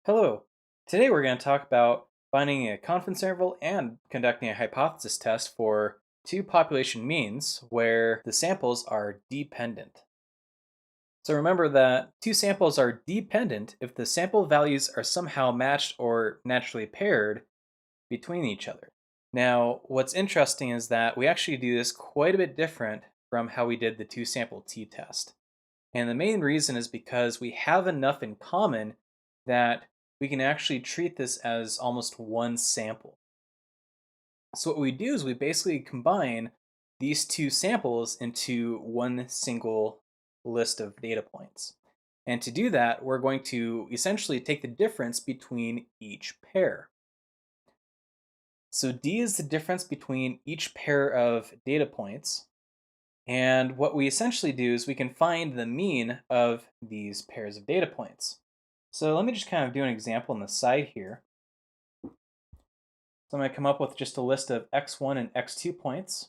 Hello. Today we're going to talk about finding a confidence interval and conducting a hypothesis test for two population means where the samples are dependent. So remember that two samples are dependent if the sample values are somehow matched or naturally paired between each other. Now, what's interesting is that we actually do this quite a bit different from how we did the two sample t-test. And the main reason is because we have enough in common that we can actually treat this as almost one sample. So what we do is we basically combine these two samples into one single list of data points. And to do that, we're going to essentially take the difference between each pair. So D is the difference between each pair of data points. And what we essentially do is we can find the mean of these pairs of data points. So let me just kind of do an example on the side here. So I'm going to come up with just a list of x1 and x2 points.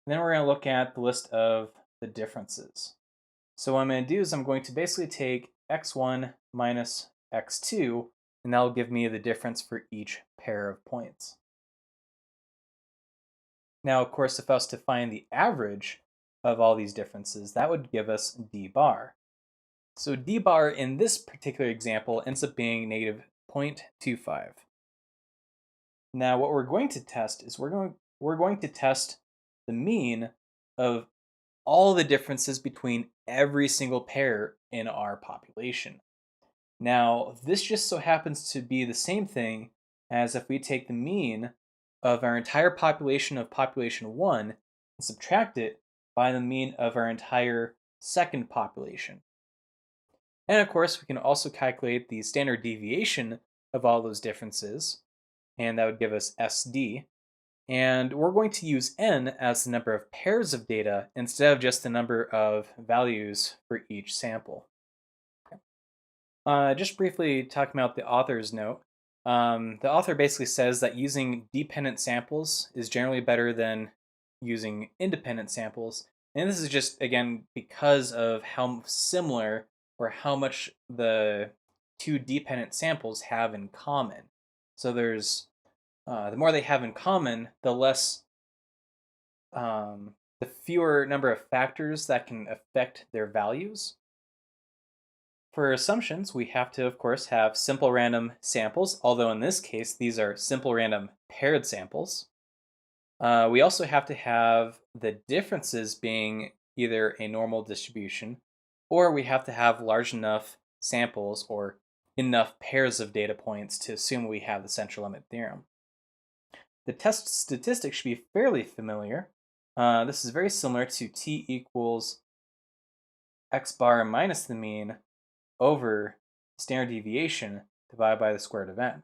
And then we're going to look at the list of the differences. So what I'm going to do is I'm going to basically take x1 minus x2, and that'll give me the difference for each pair of points. Now, of course, if I was to find the average of all these differences, that would give us d bar. So d bar in this particular example ends up being negative 0.25. Now, what we're going to test is we're going to test the mean of all the differences between every single pair in our population. Now, this just so happens to be the same thing as if we take the mean of our entire population of population 1 and subtract it by the mean of our entire second population. And of course, we can also calculate the standard deviation of all those differences, and that would give us SD. And we're going to use n as the number of pairs of data instead of just the number of values for each sample. Just briefly talking about the author's note, the author basically says that using dependent samples is generally better than using independent samples. And this is just, again, because of how similar or how much the two dependent samples have in common. So the more they have in common, the fewer number of factors that can affect their values. For assumptions, we have to, of course, have simple random samples, although in this case, these are simple random paired samples. We also have to have the differences being either a normal distribution, or we have to have large enough samples or enough pairs of data points to assume we have the central limit theorem. The test statistics should be fairly familiar. This is very similar to t equals x bar minus the mean over standard deviation divided by the square root of n.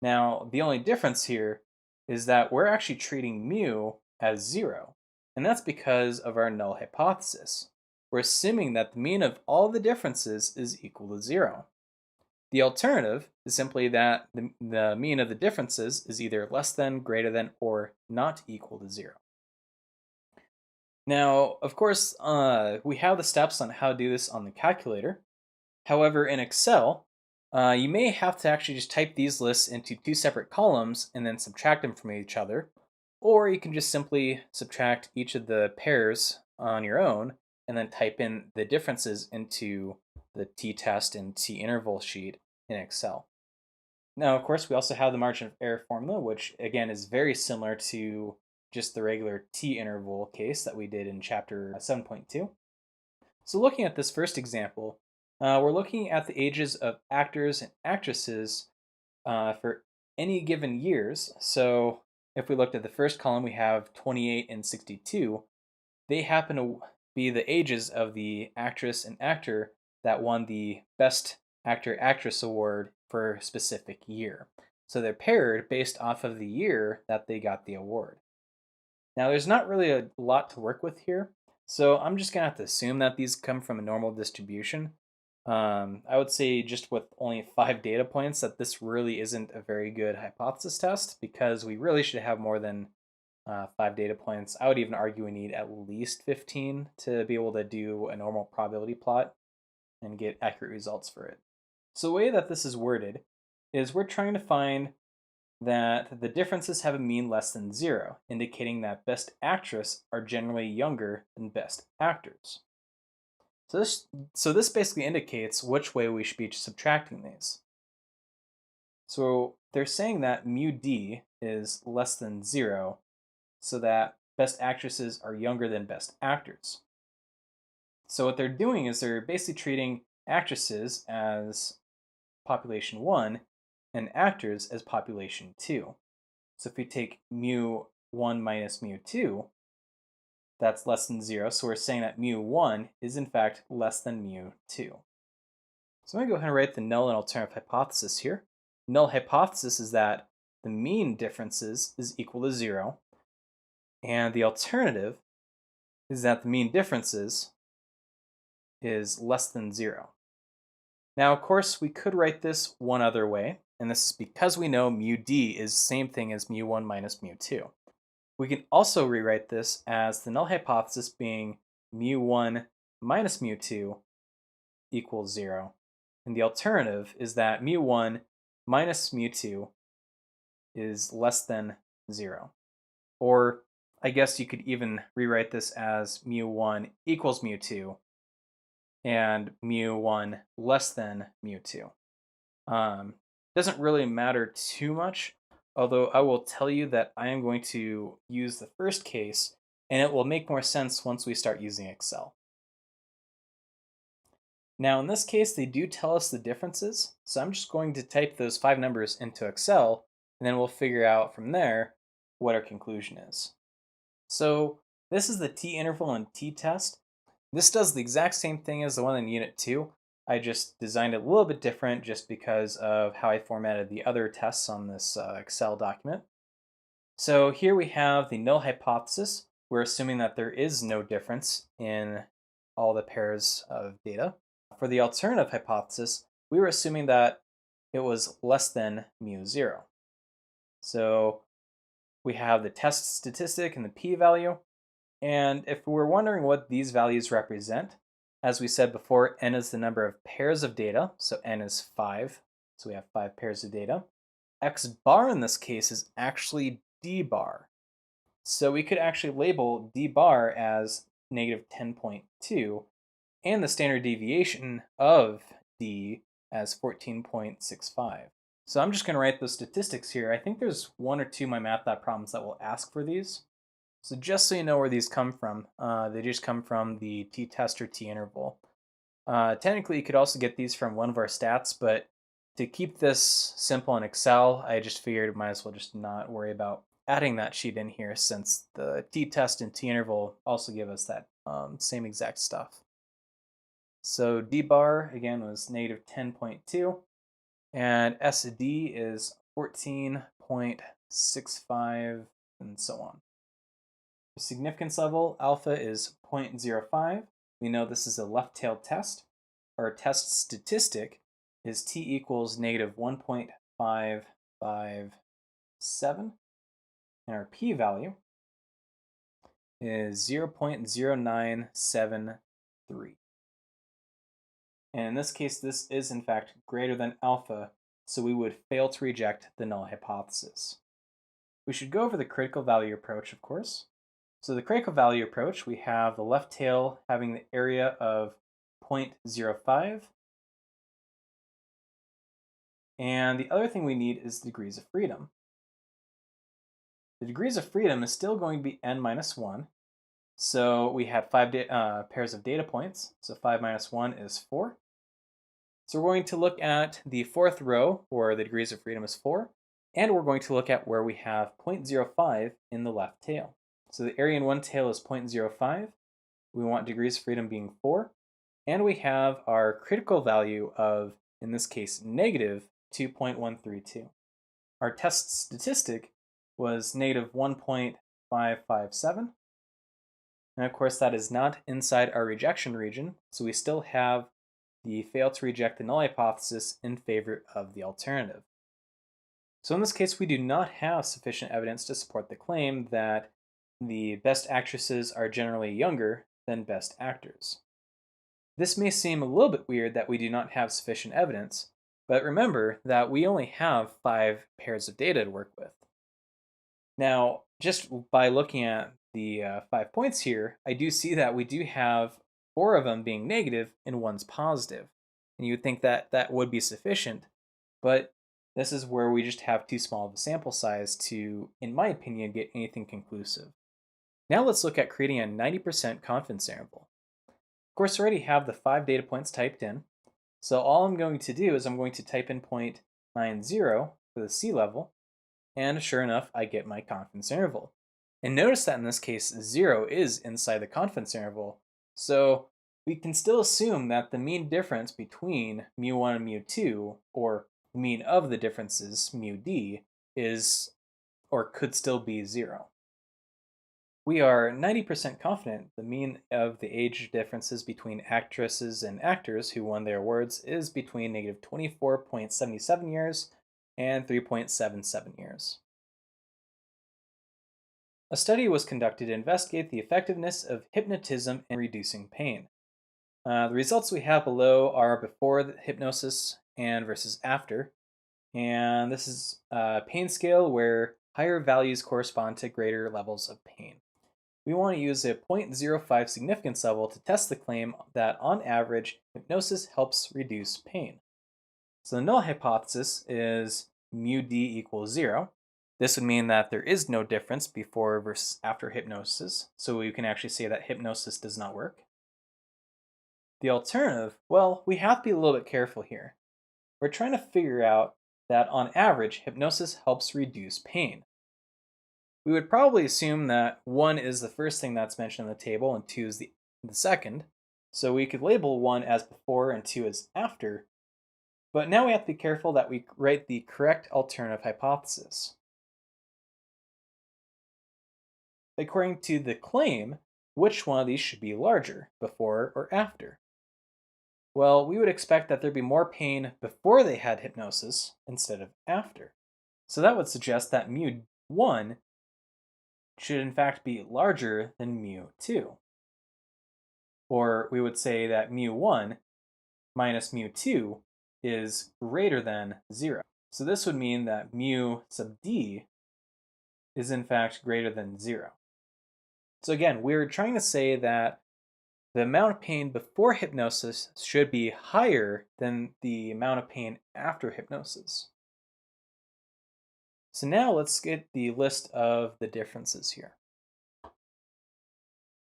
Now, the only difference here is that we're actually treating mu as 0, and that's because of our null hypothesis. We're assuming that the mean of all the differences is equal to 0. The alternative is simply that the mean of the differences is either less than, greater than, or not equal to 0. Now, of course, we have the steps on how to do this on the calculator. However, in Excel, you may have to actually just type these lists into two separate columns and then subtract them from each other. Or you can just simply subtract each of the pairs on your own and then type in the differences into the t-test and t-interval sheet in Excel. Now, of course, we also have the margin of error formula, which again is very similar to just the regular t-interval case that we did in chapter 7.2. So looking at this first example, we're looking at the ages of actors and actresses for any given years. So if we looked at the first column, we have 28 and 62. They happen to be the ages of the actress and actor that won the Best Actor/Actress award for a specific year. So they're paired based off of the year that they got the award. Now, there's not really a lot to work with here, so I'm just going to have to assume that these come from a normal distribution. I would say just with only 5 data points that this really isn't a very good hypothesis test because we really should have more than 5 data points. I would even argue we need at least 15 to be able to do a normal probability plot and get accurate results for it. So the way that this is worded is we're trying to find that the differences have a mean less than 0, indicating that best actress are generally younger than best actors. So this basically indicates which way we should be subtracting these. So they're saying that mu d is less than 0, so that best actresses are younger than best actors. So what they're doing is they're basically treating actresses as population 1 and actors as population 2. So if we take mu 1 minus mu 2, that's less than 0. So we're saying that mu 1 is in fact less than mu 2. So I'm going to go ahead and write the null and alternative hypothesis here. Null hypothesis is that the mean differences is equal to 0. And the alternative is that the mean differences is less than 0. Now, of course, we could write this one other way, and this is because we know mu d is the same thing as mu 1 minus mu 2. We can also rewrite this as the null hypothesis being mu 1 minus mu 2 equals 0. And the alternative is that mu 1 minus mu 2 is less than 0. Or I guess you could even rewrite this as mu 1 equals mu 2 and mu 1 less than mu 2. Doesn't really matter too much, although I will tell you that I am going to use the first case, and it will make more sense once we start using Excel. Now in this case, they do tell us the differences, so I'm just going to type those 5 numbers into Excel, and then we'll figure out from there what our conclusion is. So this is the t-interval and t-test. This does the exact same thing as the one in Unit 2. I just designed it a little bit different just because of how I formatted the other tests on this Excel document. So here we have the null hypothesis. We're assuming that there is no difference in all the pairs of data. For the alternative hypothesis, we were assuming that it was less than mu 0. So we have the test statistic and the p-value. And if we're wondering what these values represent, as we said before, n is the number of pairs of data, so n is 5, so we have 5 pairs of data. X bar in this case is actually d bar. So we could actually label d bar as negative 10.2 and the standard deviation of d as 14.65. So I'm just going to write those statistics here. I think there's 1 or 2 MyMathLab problems that will ask for these. So just so you know where these come from, they just come from the t-test or t-interval. Technically, you could also get these from one of our stats, but to keep this simple in Excel, I just figured might as well just not worry about adding that sheet in here since the t-test and t-interval also give us that same exact stuff. So d bar, again, was negative 10.2, and SD is 14.65, and so on. The significance level, alpha is 0.05. We know this is a left-tailed test. Our test statistic is t equals negative 1.557. And our p-value is 0.0973. And in this case, this is in fact greater than alpha, so we would fail to reject the null hypothesis. We should go over the critical value approach, of course. So the critical value approach, we have the left tail having the area of 0.05. And the other thing we need is the degrees of freedom. The degrees of freedom is still going to be n minus 1. So we had 5 pairs of data points. So 5 minus 1 is 4. So we're going to look at the fourth row where the degrees of freedom is 4. And we're going to look at where we have 0.05 in the left tail. So the area in one tail is 0.05. We want degrees of freedom being 4. And we have our critical value of, in this case, negative 2.132. Our test statistic was negative 1.557. And of course, that is not inside our rejection region, so we still have the fail to reject the null hypothesis in favor of the alternative. So in this case, we do not have sufficient evidence to support the claim that the best actresses are generally younger than best actors. This may seem a little bit weird that we do not have sufficient evidence, But remember that we only have 5 pairs of data to work with. Now, just by looking at the 5 points here, I do see that we do have 4 of them being negative and one's positive. And you would think that that would be sufficient, but this is where we just have too small of a sample size to, in my opinion, get anything conclusive. Now let's look at creating a 90% confidence interval. Of course, I already have the 5 data points typed in. So all I'm going to do is I'm going to type in 0.90 for the sea level, and sure enough, I get my confidence interval. And notice that in this case, 0 is inside the confidence interval. So we can still assume that the mean difference between mu1 and mu2, or the mean of the differences, mu d, is or could still be 0. We are 90% confident the mean of the age differences between actresses and actors who won their awards is between negative 24.77 years and 3.77 years. A study was conducted to investigate the effectiveness of hypnotism in reducing pain. The results we have below are before the hypnosis and versus after. And this is a pain scale where higher values correspond to greater levels of pain. We want to use a zero point 0.05 significance level to test the claim that on average, hypnosis helps reduce pain. So the null hypothesis is mu d equals 0. This would mean that there is no difference before versus after hypnosis, so we can actually say that hypnosis does not work. The alternative, well, we have to be a little bit careful here. We're trying to figure out that on average, hypnosis helps reduce pain. We would probably assume that 1 is the first thing that's mentioned in the table and 2 is the second. So we could label 1 as before and 2 as after. But now we have to be careful that we write the correct alternative hypothesis. According to the claim, which one of these should be larger, before or after? Well, we would expect that there'd be more pain before they had hypnosis instead of after. So that would suggest that mu1 should in fact be larger than mu2. Or we would say that mu1 minus mu2 is greater than 0. So this would mean that mu sub d is in fact greater than 0. So again, we're trying to say that the amount of pain before hypnosis should be higher than the amount of pain after hypnosis. So now let's get the list of the differences here.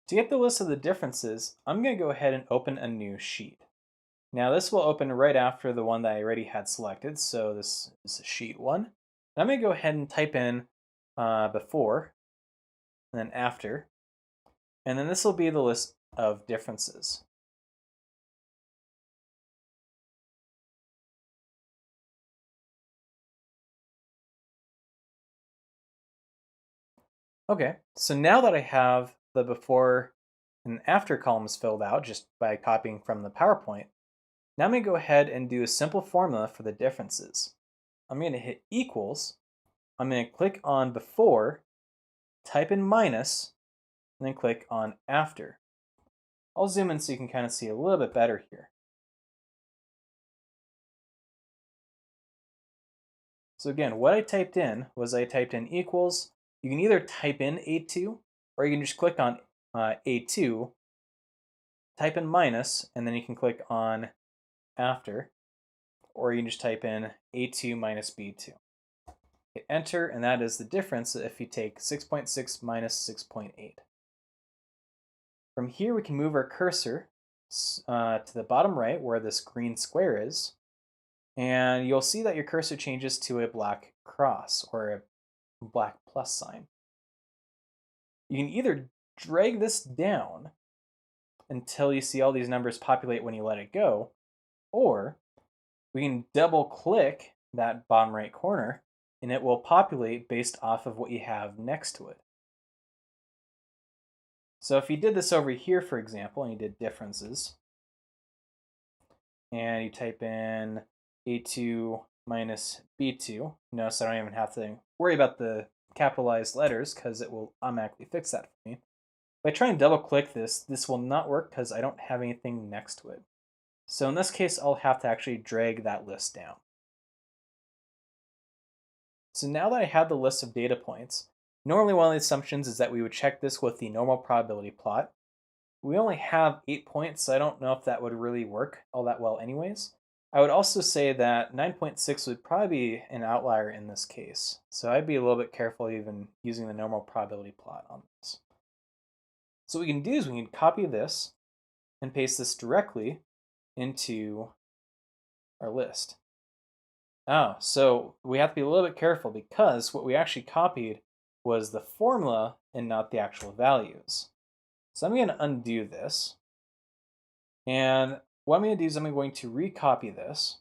To get the list of the differences, I'm going to go ahead and open a new sheet. Now this will open right after the one that I already had selected, so this is sheet 1. And I'm going to go ahead and type in before, and then after, and then this will be the list of differences. Okay, so now that I have the before and after columns filled out just by copying from the PowerPoint, now I'm going to go ahead and do a simple formula for the differences. I'm going to hit equals, I'm going to click on before, type in minus, and then click on after. I'll zoom in so you can kind of see a little bit better here. So again, what I typed in was I typed in equals. You can either type in A2 or you can just click on A2, type in minus, and then you can click on after, or you can just type in A2 minus B2. Hit enter, and that is the difference if you take 6.6 minus 6.8. From here, we can move our cursor to the bottom right where this green square is, and you'll see that your cursor changes to a black cross or a black plus sign. You can either drag this down until you see all these numbers populate when you let it go, or we can double click that bottom right corner and it will populate based off of what you have next to it. So if you did this over here, for example, and you did differences, and you type in A2 minus B2, notice I don't even have to worry about the capitalized letters because it will automatically fix that for me. If I try and double click this, this will not work because I don't have anything next to it. So in this case, I'll have to actually drag that list down. So now that I have the list of data points, normally one of the assumptions is that we would check this with the normal probability plot. We only have 8 points, so I don't know if that would really work all that well anyways. I would also say that 9.6 would probably be an outlier in this case. So I'd be a little bit careful even using the normal probability plot on this. So what we can do is we can copy this and paste this directly into our list. Oh, so we have to be a little bit careful because what we actually copied was the formula and not the actual values. So I'm going to undo this. And what I'm going to do is I'm going to recopy this.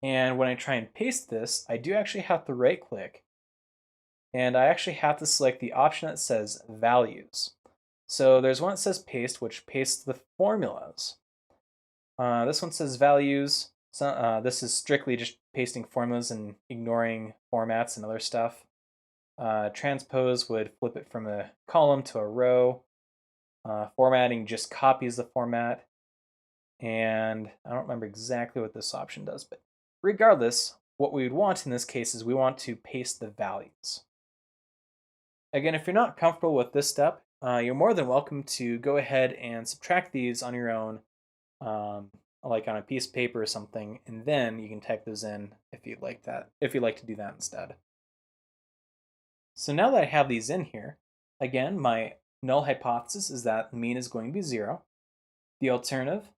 And when I try and paste this, I do actually have to right click. And I actually have to select the option that says values. So there's one that says paste, which pastes the formulas. This one says values. So, this is strictly just pasting formulas and ignoring formats and other stuff. Transpose would flip it from a column to a row. Formatting just copies the format. And I don't remember exactly what this option does, but regardless, what we would want in this case is we want to paste the values. Again, if you're not comfortable with this step, you're more than welcome to go ahead and subtract these on your own, like on a piece of paper or something, and then you can type those in if you'd like to do that instead. So now that I have these in here, again, my null hypothesis is that the mean is going to be 0. The alternative,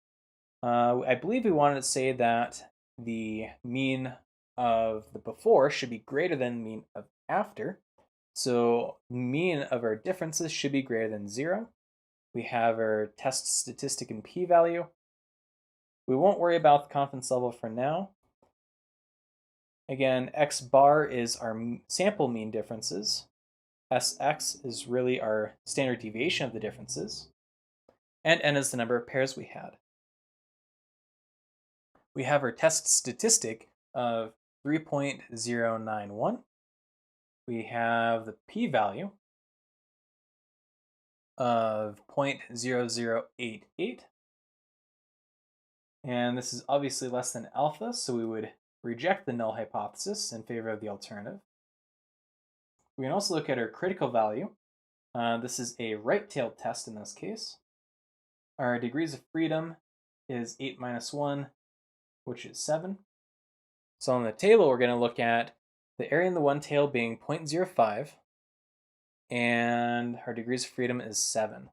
I believe we wanted to say that the mean of the before should be greater than the mean of after. So mean of our differences should be greater than 0. We have our test statistic and p-value. We won't worry about the confidence level for now. Again, x bar is our sample mean differences. Sx is really our standard deviation of the differences. And n is the number of pairs we had. We have our test statistic of 3.091. We have the p-value of 0.0088. And this is obviously less than alpha, so we would reject the null hypothesis in favor of the alternative. We can also look at our critical value. This is a right-tailed test in this case. Our degrees of freedom is 8 minus 1, which is 7. So on the table, we're going to look at the area in the one tail being 0.05, and our degrees of freedom is 7.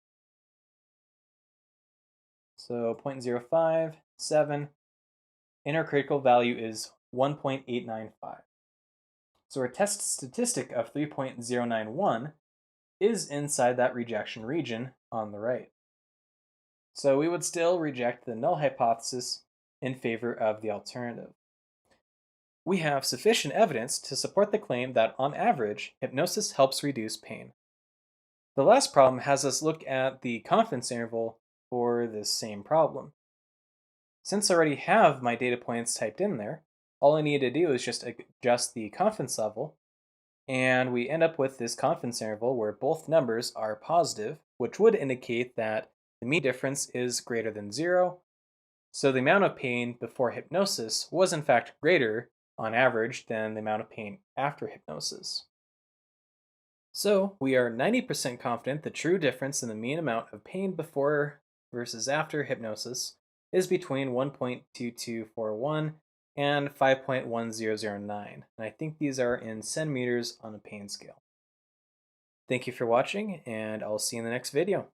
So 0.05, 7, and our critical value is 1.895. So our test statistic of 3.091 is inside that rejection region on the right. So we would still reject the null hypothesis in favor of the alternative. We have sufficient evidence to support the claim that, on average, hypnosis helps reduce pain. The last problem has us look at the confidence interval for this same problem. Since I already have my data points typed in there, all I need to do is just adjust the confidence level, and we end up with this confidence interval where both numbers are positive, which would indicate that the mean difference is greater than 0, so the amount of pain before hypnosis was in fact greater on average than the amount of pain after hypnosis. So we are 90% confident the true difference in the mean amount of pain before versus after hypnosis is between 1.2241 and 5.1009. And I think these are in centimeters on a pain scale. Thank you for watching, and I'll see you in the next video.